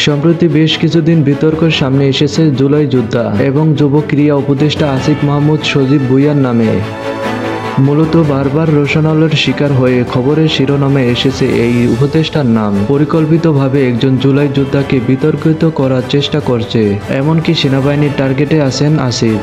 সম্প্রতি বেশ কিছুদিন বিতর্কের সামনে এসেছে জুলাই যোদ্ধা এবং যুব ক্রীড়া উপদেষ্টা আসিফ মাহমুদ সজীব ভুঁইয়ার নামে। মূলত বারবার রোশনালের শিকার হয়ে খবরের শিরোনামে এসেছে এই উপদেষ্টার নাম। পরিকল্পিতভাবে একজন জুলাই যোদ্ধাকে বিতর্কিত করার চেষ্টা করছে, এমনকি সেনাবাহিনীর টার্গেটে আছেন আসিফ।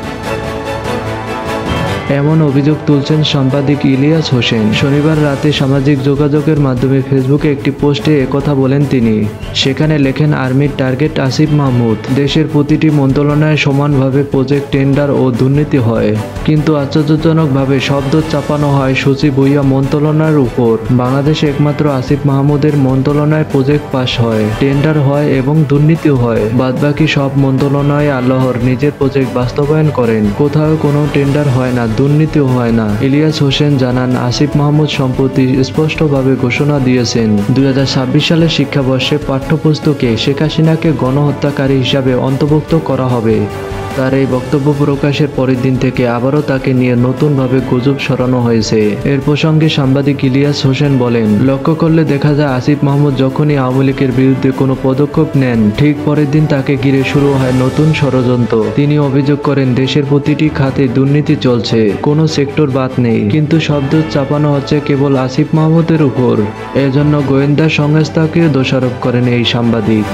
এমন অভিযোগ তুলছেন সাংবাদিক ইলিয়াস হোসেন। শনিবার রাতে সামাজিক যোগাযোগের মাধ্যমে ফেসবুকে একটি পোস্টে একথা বলেন তিনি। সেখানে লেখেন, আর্মির টার্গেট আসিফ মাহমুদ। দেশের প্রতিটি মন্ত্রণালয়ে সমানভাবে প্রজেক্ট, টেন্ডার ও দুর্নীতি হয়, কিন্তু আশ্চর্যজনকভাবে শব্দ চাপানো হয় সচিব ভুঁইয়া মন্ত্রণালয়ের উপর। বাংলাদেশে একমাত্র আসিফ মাহমুদের মন্ত্রণালয়ে প্রজেক্ট পাস হয়, টেন্ডার হয় এবং দুর্নীতিও হয়। বাদবাকি সব মন্ত্রণালয়ে আল্লাহর নিজের প্রজেক্ট বাস্তবায়ন করেন। কোথাও কোনো টেন্ডার হয় না, দুর্নীতিও হয় না। ইলিয়াস হোসেন জানান, আসিফ মাহমুদ সম্প্রতি স্পষ্টভাবে ঘোষণা দিয়েছেন 2026 সালের শিক্ষাবর্ষে পাঠ্যপুস্তকে শেখ হাসিনাকে গণহত্যাকারী হিসাবে অন্তর্ভুক্ত করা হবে। তার এই বক্তব্য প্রকাশের পরের দিন থেকে আবারও তাকে নিয়ে নতুনভাবে গুজব ছড়ানো হয়েছে। এর প্রসঙ্গে সাংবাদিক ইলিয়াস হোসেন বলেন, লক্ষ্য করলে দেখা যায় আসিফ মাহমুদ যখনই আওয়ামী লীগের বিরুদ্ধে কোনো পদক্ষেপ নেন, ঠিক পরের দিন তাকে ঘিরে শুরু হয় নতুন ষড়যন্ত্র। তিনি অভিযোগ করেন, দেশের প্রতিটি খাতে দুর্নীতি চলছে, কোনো সেক্টর বাদ নেই, কিন্তু শব্দ চাপানো হচ্ছে কেবল আসিফ মাহমুদের উপর। এজন্য গোয়েন্দা সংস্থাকে দোষারোপ করেন এই সাংবাদিক।